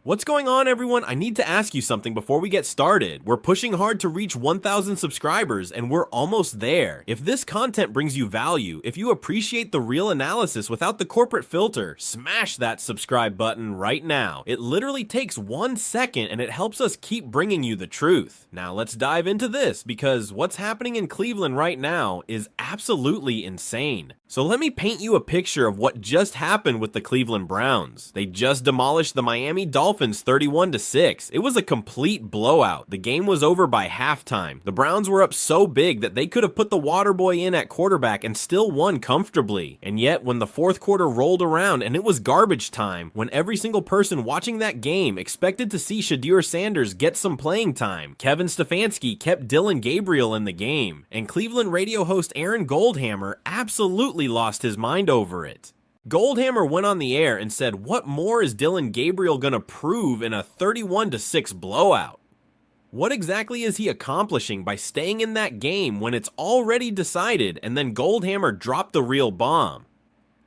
What's going on, everyone? I need to ask you something before we get started. We're pushing hard to reach 1,000 subscribers, and we're almost there. If this content brings you value, if you appreciate the real analysis without the corporate filter, smash that subscribe button right now. It literally takes 1 second, and it helps us keep bringing you the truth. Now let's dive into this, because what's happening in Cleveland right now is absolutely insane. So let me paint you a picture of what just happened with the Cleveland Browns. They just demolished the Miami Dolphins 31-6. It was a complete blowout. The game was over by halftime. The Browns were up so big that they could have put the water boy in at quarterback and still won comfortably. And yet, when the fourth quarter rolled around and it was garbage time, when every single person watching that game expected to see Shedeur Sanders get some playing time, Kevin Stefanski kept Dillon Gabriel in the game, and Cleveland radio host Aaron Goldhammer absolutely lost his mind over it. Goldhammer went on the air and said, what more is Dillon Gabriel gonna prove in a 31-6 blowout? What exactly is he accomplishing by staying in that game when it's already decided, and then Goldhammer dropped the real bomb?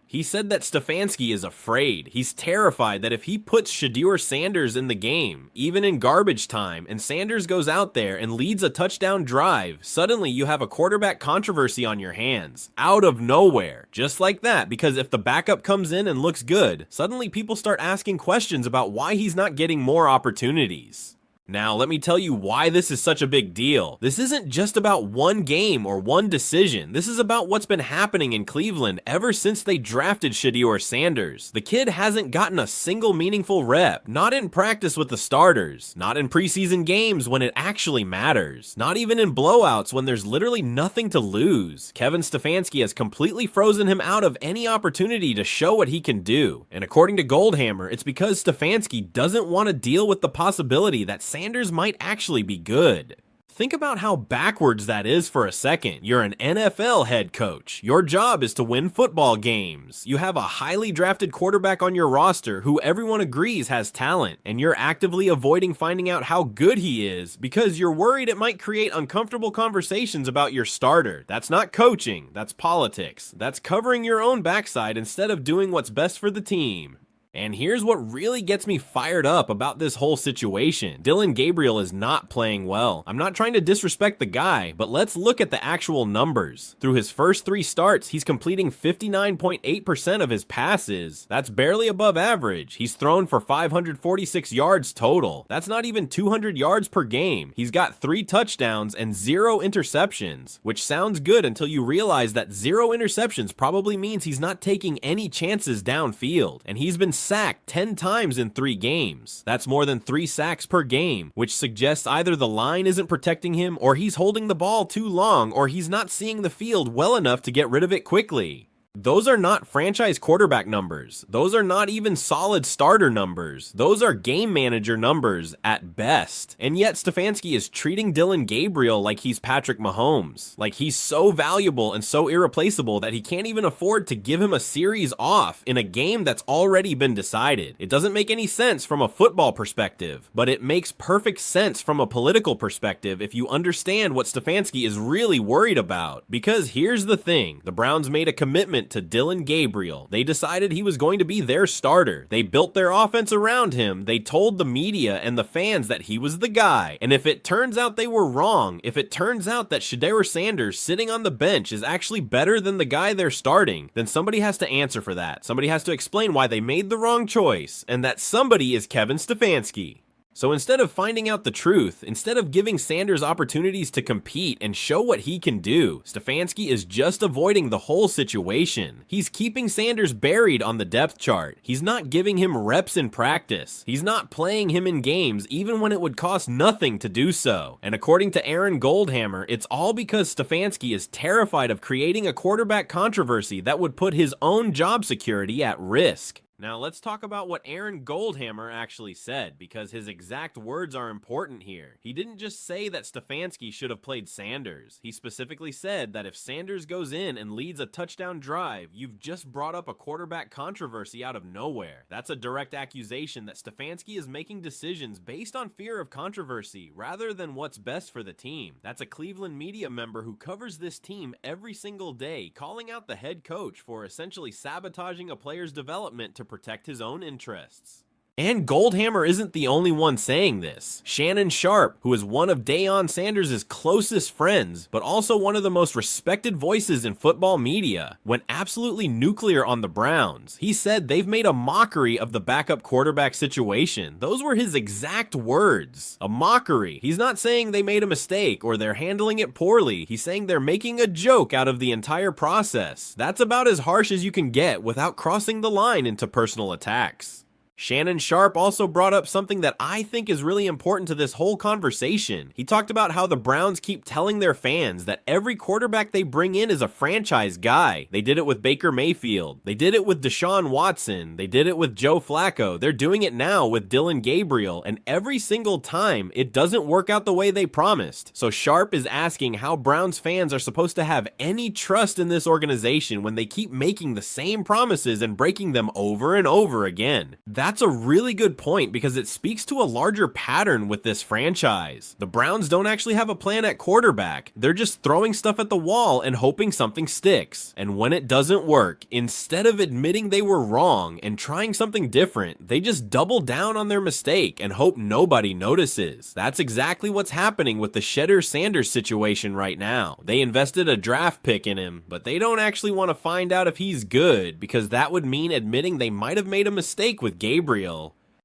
He said that Stefanski is afraid. He's terrified that if he puts Shedeur Sanders in the game, even in garbage time, and Sanders goes out there and leads a touchdown drive, suddenly you have a quarterback controversy on your hands, out of nowhere, just like that, because if the backup comes in and looks good, suddenly people start asking questions about why he's not getting more opportunities. Now, let me tell you why this is such a big deal. This isn't just about one game or one decision. This is about what's been happening in Cleveland ever since they drafted Shedeur Sanders. The kid hasn't gotten a single meaningful rep, not in practice with the starters, not in preseason games when it actually matters, not even in blowouts when there's literally nothing to lose. Kevin Stefanski has completely frozen him out of any opportunity to show what he can do. And according to Goldhammer, it's because Stefanski doesn't want to deal with the possibility that Sanders might actually be good. Think about how backwards that is for a second. You're an NFL head coach. Your job is to win football games. You have a highly drafted quarterback on your roster who everyone agrees has talent, and you're actively avoiding finding out how good he is because you're worried it might create uncomfortable conversations about your starter. That's not coaching, that's politics. That's covering your own backside instead of doing what's best for the team. And here's what really gets me fired up about this whole situation. Dillon Gabriel is not playing well. I'm not trying to disrespect the guy, but let's look at the actual numbers. Through his first 3 starts, he's completing 59.8% of his passes. That's barely above average. He's thrown for 546 yards total. That's not even 200 yards per game. He's got 3 touchdowns and 0 interceptions, which sounds good until you realize that 0 interceptions probably means he's not taking any chances downfield, and he's been sacked 10 times in 3 games. That's more than 3 sacks per game, which suggests either the line isn't protecting him, or he's holding the ball too long, or he's not seeing the field well enough to get rid of it quickly. Those are not franchise quarterback numbers. Those are not even solid starter numbers. Those are game manager numbers at best. And yet Stefanski is treating Dillon Gabriel like he's Patrick Mahomes. Like he's so valuable and so irreplaceable that he can't even afford to give him a series off in a game that's already been decided. It doesn't make any sense from a football perspective, but it makes perfect sense from a political perspective if you understand what Stefanski is really worried about. Because here's the thing, the Browns made a commitment to Dillon Gabriel. They decided he was going to be their starter. They built their offense around him. They told the media and the fans that he was the guy. And if it turns out they were wrong, if it turns out that Shedeur Sanders sitting on the bench is actually better than the guy they're starting, then somebody has to answer for that. Somebody has to explain why they made the wrong choice, and that somebody is Kevin Stefanski. So instead of finding out the truth, instead of giving Sanders opportunities to compete and show what he can do, Stefanski is just avoiding the whole situation. He's keeping Sanders buried on the depth chart. He's not giving him reps in practice. He's not playing him in games even when it would cost nothing to do so. And according to Aaron Goldhammer, it's all because Stefanski is terrified of creating a quarterback controversy that would put his own job security at risk. Now let's talk about what Aaron Goldhammer actually said, because his exact words are important here. He didn't just say that Stefanski should have played Sanders. He specifically said that if Sanders goes in and leads a touchdown drive, you've just brought up a quarterback controversy out of nowhere. That's a direct accusation that Stefanski is making decisions based on fear of controversy rather than what's best for the team. That's a Cleveland media member who covers this team every single day, calling out the head coach for essentially sabotaging a player's development to protect his own interests. And Goldhammer isn't the only one saying this. Shannon Sharpe, who is one of Deion Sanders' closest friends, but also one of the most respected voices in football media, went absolutely nuclear on the Browns. He said they've made a mockery of the backup quarterback situation. Those were his exact words. A mockery. He's not saying they made a mistake or they're handling it poorly. He's saying they're making a joke out of the entire process. That's about as harsh as you can get without crossing the line into personal attacks. Shannon Sharpe also brought up something that I think is really important to this whole conversation. He talked about how the Browns keep telling their fans that every quarterback they bring in is a franchise guy. They did it with Baker Mayfield. They did it with Deshaun Watson. They did it with Joe Flacco. They're doing it now with Dillon Gabriel, and every single time it doesn't work out the way they promised. So Sharpe is asking how Browns fans are supposed to have any trust in this organization when they keep making the same promises and breaking them over and over again. That's a really good point because it speaks to a larger pattern with this franchise. The Browns don't actually have a plan at quarterback. They're just throwing stuff at the wall and hoping something sticks. And when it doesn't work, instead of admitting they were wrong and trying something different, they just double down on their mistake and hope nobody notices. That's exactly what's happening with the Shedeur Sanders situation right now. They invested a draft pick in him, but they don't actually want to find out if he's good because that would mean admitting they might have made a mistake with Gabriel.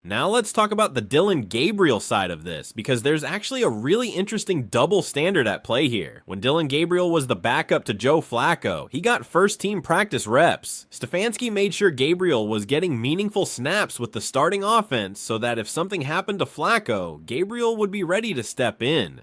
Now let's talk about the Dillon Gabriel side of this, because there's actually a really interesting double standard at play here. When Dillon Gabriel was the backup to Joe Flacco, he got first-team practice reps. Stefanski made sure Gabriel was getting meaningful snaps with the starting offense so that if something happened to Flacco, Gabriel would be ready to step in.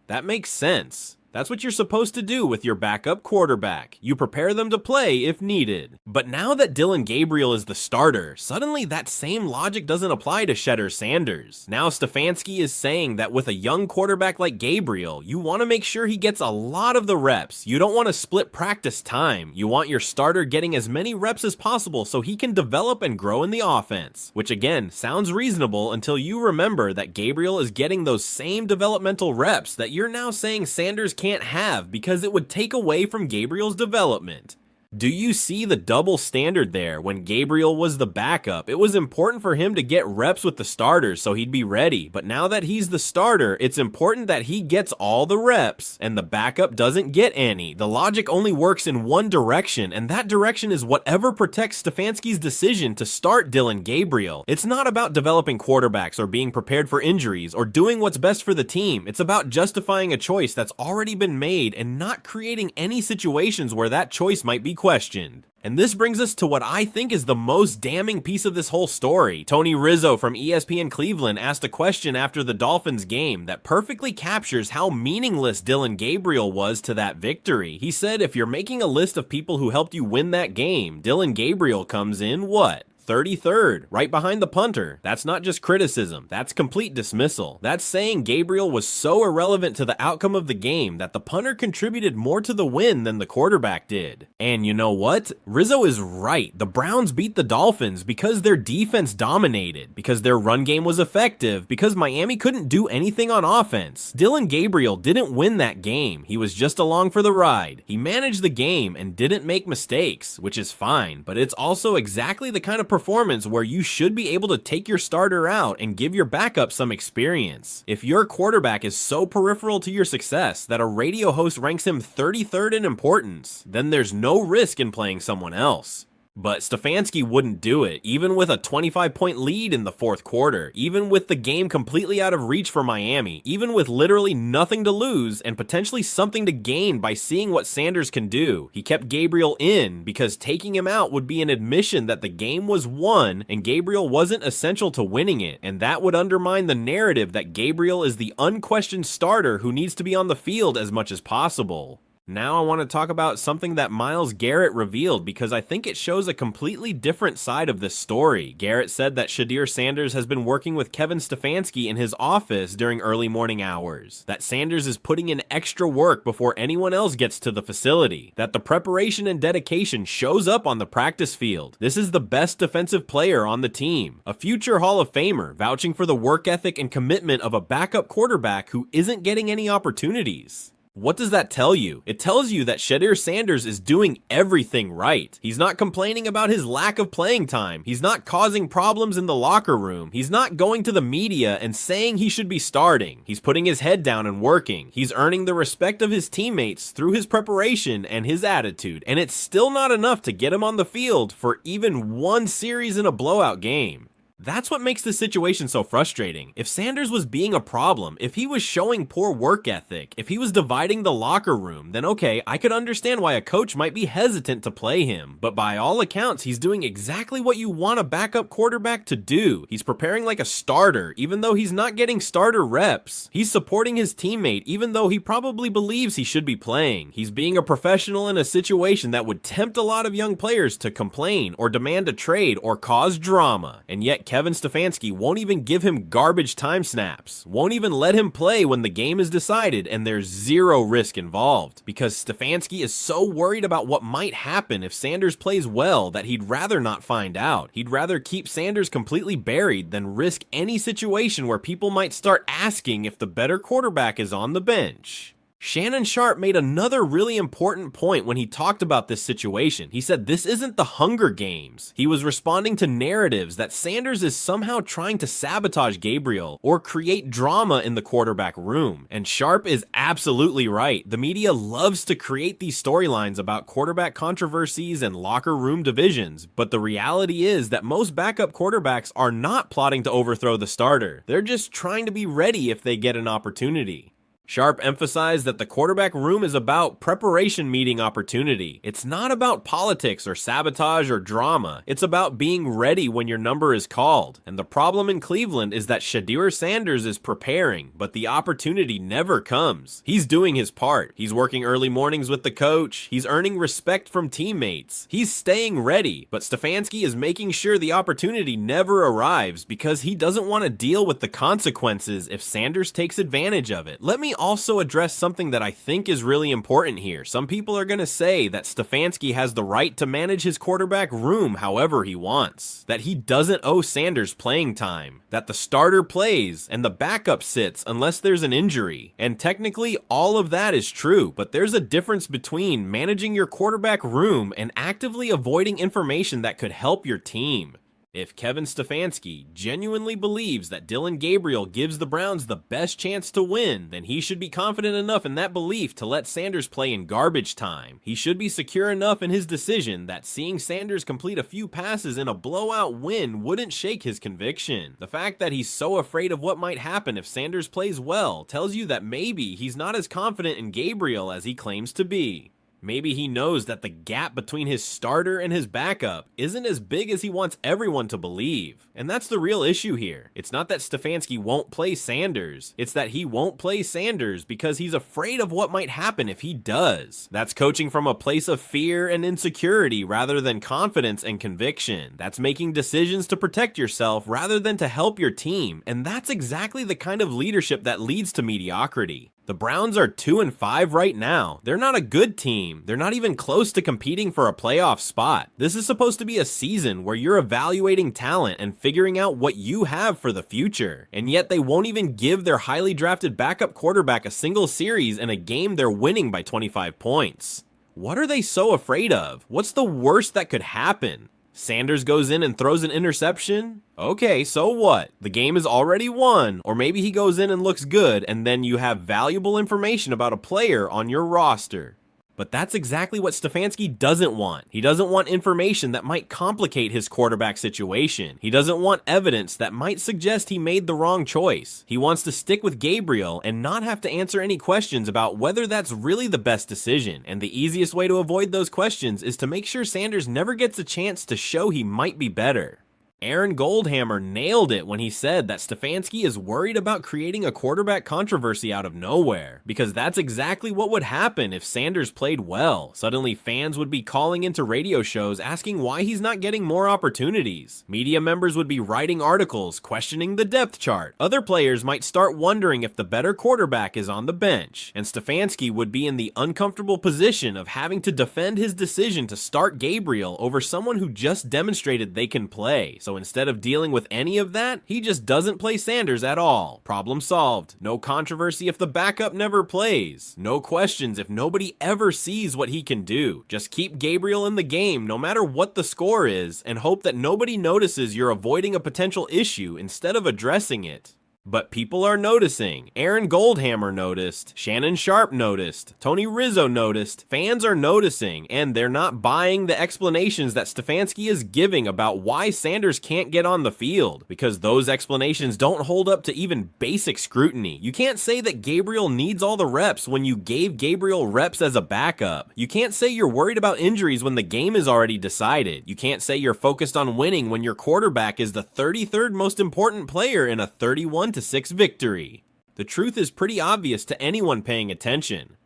That makes sense. That's what you're supposed to do with your backup quarterback. You prepare them to play if needed. But now that Dillon Gabriel is the starter, suddenly that same logic doesn't apply to Shedeur Sanders. Now Stefanski is saying that with a young quarterback like Gabriel, you want to make sure he gets a lot of the reps. You don't want to split practice time. You want your starter getting as many reps as possible so he can develop and grow in the offense. Which again, sounds reasonable until you remember that Gabriel is getting those same developmental reps that you're now saying Sanders can't have because it would take away from Gabriel's development. Do you see the double standard there? When Gabriel was the backup, it was important for him to get reps with the starters so he'd be ready. But now that he's the starter, it's important that he gets all the reps and the backup doesn't get any. The logic only works in one direction, and that direction is whatever protects Stefanski's decision to start Dillon Gabriel. It's not about developing quarterbacks or being prepared for injuries or doing what's best for the team. It's about justifying a choice that's already been made and not creating any situations where that choice might be questioned. And this brings us to what I think is the most damning piece of this whole story. Tony Rizzo from ESPN Cleveland asked a question after the Dolphins game that perfectly captures how meaningless Dillon Gabriel was to that victory. He said, if you're making a list of people who helped you win that game, Dillon Gabriel comes in what? 33rd, right behind the punter. That's not just criticism, that's complete dismissal. That's saying Gabriel was so irrelevant to the outcome of the game that the punter contributed more to the win than the quarterback did. And you know what? Rizzo is right. The Browns beat the Dolphins because their defense dominated, because their run game was effective, because Miami couldn't do anything on offense. Dillon Gabriel didn't win that game. He was just along for the ride. He managed the game and didn't make mistakes, which is fine, but it's also exactly the kind of performance where you should be able to take your starter out and give your backup some experience. If your quarterback is so peripheral to your success that a radio host ranks him 33rd in importance, then there's no risk in playing someone else. But Stefanski wouldn't do it, even with a 25-point lead in the fourth quarter, even with the game completely out of reach for Miami, even with literally nothing to lose and potentially something to gain by seeing what Sanders can do. He kept Gabriel in because taking him out would be an admission that the game was won and Gabriel wasn't essential to winning it, and that would undermine the narrative that Gabriel is the unquestioned starter who needs to be on the field as much as possible. Now I want to talk about something that Myles Garrett revealed because I think it shows a completely different side of this story. Garrett said that Shedeur Sanders has been working with Kevin Stefanski in his office during early morning hours, that Sanders is putting in extra work before anyone else gets to the facility, that the preparation and dedication shows up on the practice field. This is the best defensive player on the team, a future Hall of Famer, vouching for the work ethic and commitment of a backup quarterback who isn't getting any opportunities. What does that tell you? It tells you that Shedeur Sanders is doing everything right. He's not complaining about his lack of playing time. He's not causing problems in the locker room. He's not going to the media and saying he should be starting. He's putting his head down and working. He's earning the respect of his teammates through his preparation and his attitude. And it's still not enough to get him on the field for even one series in a blowout game. That's what makes this situation so frustrating. If Sanders was being a problem, if he was showing poor work ethic, if he was dividing the locker room, then okay, I could understand why a coach might be hesitant to play him. But by all accounts, he's doing exactly what you want a backup quarterback to do. He's preparing like a starter, even though he's not getting starter reps. He's supporting his teammate, even though he probably believes he should be playing. He's being a professional in a situation that would tempt a lot of young players to complain or demand a trade or cause drama. And yet Kevin Stefanski won't even give him garbage time snaps, won't even let him play when the game is decided and there's zero risk involved, because Stefanski is so worried about what might happen if Sanders plays well that he'd rather not find out. He'd rather keep Sanders completely buried than risk any situation where people might start asking if the better quarterback is on the bench. Shannon Sharpe made another really important point when he talked about this situation. He said this isn't the Hunger Games. He was responding to narratives that Sanders is somehow trying to sabotage Gabriel or create drama in the quarterback room. And Sharpe is absolutely right. The media loves to create these storylines about quarterback controversies and locker room divisions, but the reality is that most backup quarterbacks are not plotting to overthrow the starter. They're just trying to be ready if they get an opportunity. Sharpe emphasized that the quarterback room is about preparation meeting opportunity. It's not about politics or sabotage or drama. It's about being ready when your number is called. And the problem in Cleveland is that Shedeur Sanders is preparing, but the opportunity never comes. He's doing his part. He's working early mornings with the coach. He's earning respect from teammates. He's staying ready, but Stefanski is making sure the opportunity never arrives because he doesn't want to deal with the consequences if Sanders takes advantage of it. Let me also address something that I think is really important here. Some people are going to say that Stefanski has the right to manage his quarterback room however he wants, that he doesn't owe Sanders playing time, that the starter plays and the backup sits unless there's an injury. And technically, all of that is true, but there's a difference between managing your quarterback room and actively avoiding information that could help your team. If Kevin Stefanski genuinely believes that Dillon Gabriel gives the Browns the best chance to win, then he should be confident enough in that belief to let Sanders play in garbage time. He should be secure enough in his decision that seeing Sanders complete a few passes in a blowout win wouldn't shake his conviction. The fact that he's so afraid of what might happen if Sanders plays well tells you that maybe he's not as confident in Gabriel as he claims to be. Maybe he knows that the gap between his starter and his backup isn't as big as he wants everyone to believe. And that's the real issue here. It's not that Stefanski won't play Sanders. It's that he won't play Sanders because he's afraid of what might happen if he does. That's coaching from a place of fear and insecurity rather than confidence and conviction. That's making decisions to protect yourself rather than to help your team. And that's exactly the kind of leadership that leads to mediocrity. The Browns are 2-5 right now. They're not a good team. They're not even close to competing for a playoff spot. This is supposed to be a season where you're evaluating talent and figuring out what you have for the future. And yet they won't even give their highly drafted backup quarterback a single series in a game they're winning by 25 points. What are they so afraid of? What's the worst that could happen? Sanders goes in and throws an interception? Okay, so what? The game is already won. Or maybe he goes in and looks good, and then you have valuable information about a player on your roster. But that's exactly what Stefanski doesn't want. He doesn't want information that might complicate his quarterback situation. He doesn't want evidence that might suggest he made the wrong choice. He wants to stick with Gabriel and not have to answer any questions about whether that's really the best decision. And the easiest way to avoid those questions is to make sure Sanders never gets a chance to show he might be better. Aaron Goldhammer nailed it when he said that Stefanski is worried about creating a quarterback controversy out of nowhere, because that's exactly what would happen if Sanders played well. Suddenly fans would be calling into radio shows asking why he's not getting more opportunities. Media members would be writing articles questioning the depth chart. Other players might start wondering if the better quarterback is on the bench, and Stefanski would be in the uncomfortable position of having to defend his decision to start Gabriel over someone who just demonstrated they can play. So instead of dealing with any of that, he just doesn't play Sanders at all. Problem solved. No controversy if the backup never plays. No questions if nobody ever sees what he can do. Just keep Gabriel in the game no matter what the score is, and hope that nobody notices you're avoiding a potential issue instead of addressing it. But people are noticing. Aaron Goldhammer noticed, Shannon Sharpe noticed, Tony Rizzo noticed, fans are noticing, and they're not buying the explanations that Stefanski is giving about why Sanders can't get on the field, because those explanations don't hold up to even basic scrutiny. You can't say that Gabriel needs all the reps when you gave Gabriel reps as a backup. You can't say you're worried about injuries when the game is already decided. You can't say you're focused on winning when your quarterback is the 33rd most important player in a 31-6 victory. The truth is pretty obvious to anyone paying attention.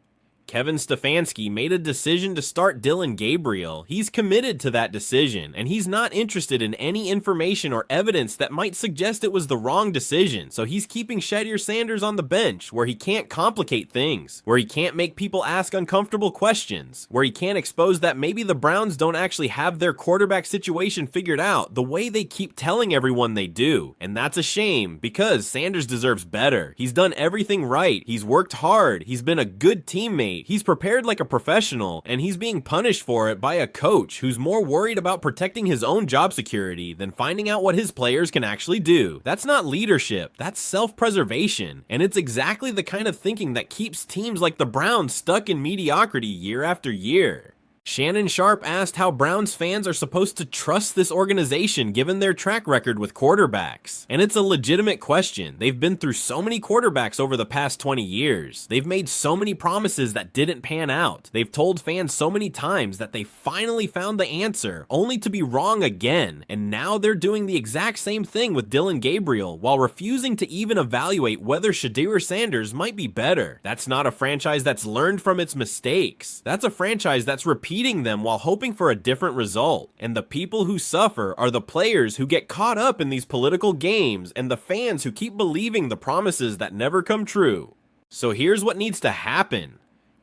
Kevin Stefanski made a decision to start Dillon Gabriel. He's committed to that decision, and he's not interested in any information or evidence that might suggest it was the wrong decision, so he's keeping Shedeur Sanders on the bench, where he can't complicate things, where he can't make people ask uncomfortable questions, where he can't expose that maybe the Browns don't actually have their quarterback situation figured out the way they keep telling everyone they do. And that's a shame, because Sanders deserves better. He's done everything right, he's worked hard, he's been a good teammate, he's prepared like a professional, and he's being punished for it by a coach who's more worried about protecting his own job security than finding out what his players can actually do. That's not leadership, that's self-preservation, and it's exactly the kind of thinking that keeps teams like the Browns stuck in mediocrity year after year. Shannon Sharpe asked how Browns fans are supposed to trust this organization given their track record with quarterbacks. And it's a legitimate question. They've been through so many quarterbacks over the past 20 years. They've made so many promises that didn't pan out. They've told fans so many times that they finally found the answer, only to be wrong again. And now they're doing the exact same thing with Dillon Gabriel, while refusing to even evaluate whether Shedeur Sanders might be better. That's not a franchise that's learned from its mistakes. That's a franchise that's repeating them while hoping for a different result. And the people who suffer are the players who get caught up in these political games and the fans who keep believing the promises that never come true. So here's what needs to happen.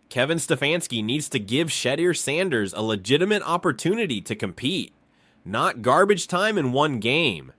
Kevin Stefanski needs to give Shedeur Sanders a legitimate opportunity to compete. Not garbage time in one game.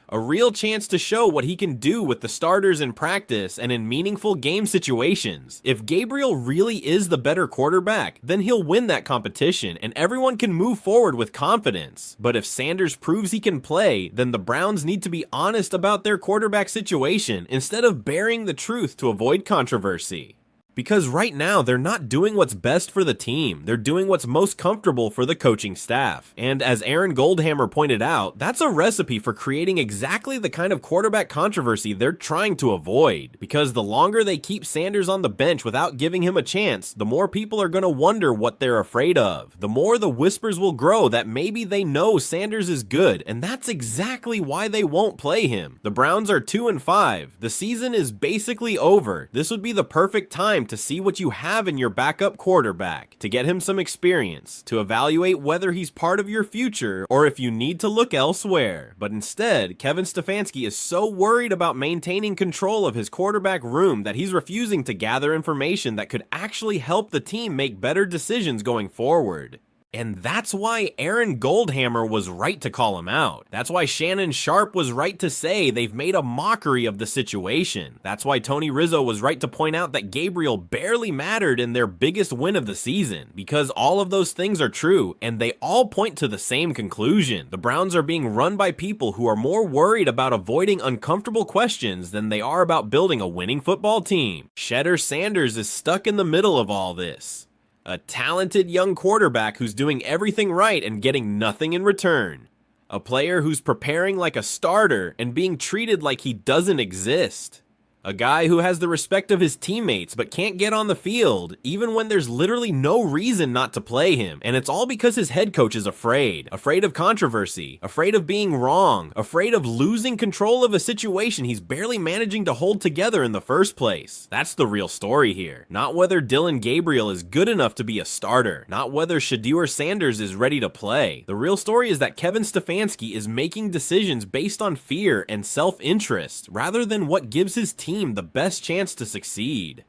A real chance to show what he can do with the starters in practice and in meaningful game situations. If Gabriel really is the better quarterback, then he'll win that competition and everyone can move forward with confidence. But if Sanders proves he can play, then the Browns need to be honest about their quarterback situation instead of burying the truth to avoid controversy. Because right now, they're not doing what's best for the team. They're doing what's most comfortable for the coaching staff. And as Aaron Goldhammer pointed out, that's a recipe for creating exactly the kind of quarterback controversy they're trying to avoid. Because the longer they keep Sanders on the bench without giving him a chance, the more people are going to wonder what they're afraid of. The more the whispers will grow that maybe they know Sanders is good, and that's exactly why they won't play him. The Browns are 2-5. The season is basically over. This would be the perfect time to see what you have in your backup quarterback, to get him some experience, to evaluate whether he's part of your future or if you need to look elsewhere. But instead, Kevin Stefanski is so worried about maintaining control of his quarterback room that he's refusing to gather information that could actually help the team make better decisions going forward. And that's why Aaron Goldhammer was right to call him out. That's why Shannon Sharpe was right to say they've made a mockery of the situation. That's why Tony Rizzo was right to point out that Gabriel barely mattered in their biggest win of the season. Because all of those things are true, and they all point to the same conclusion. The Browns are being run by people who are more worried about avoiding uncomfortable questions than they are about building a winning football team. Shedeur Sanders is stuck in the middle of all this. A talented young quarterback who's doing everything right and getting nothing in return. A player who's preparing like a starter and being treated like he doesn't exist. A guy who has the respect of his teammates but can't get on the field, even when there's literally no reason not to play him. And it's all because his head coach is afraid. Afraid of controversy. Afraid of being wrong. Afraid of losing control of a situation he's barely managing to hold together in the first place. That's the real story here. Not whether Dillon Gabriel is good enough to be a starter. Not whether Shedeur Sanders is ready to play. The real story is that Kevin Stefanski is making decisions based on fear and self-interest, rather than what gives his team the best chance to succeed.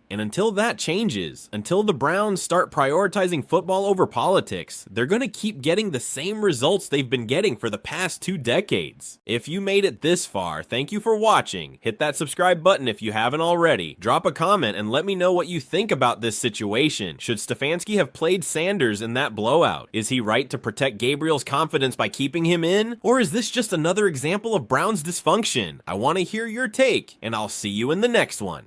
And until that changes, until the Browns start prioritizing football over politics, they're gonna keep getting the same results they've been getting for the past 2 decades. If you made it this far, thank you for watching. Hit that subscribe button if you haven't already. Drop a comment and let me know what you think about this situation. Should Stefanski have played Sanders in that blowout? Is he right to protect Gabriel's confidence by keeping him in? Or is this just another example of Browns dysfunction? I want to hear your take, and I'll see you in the next one.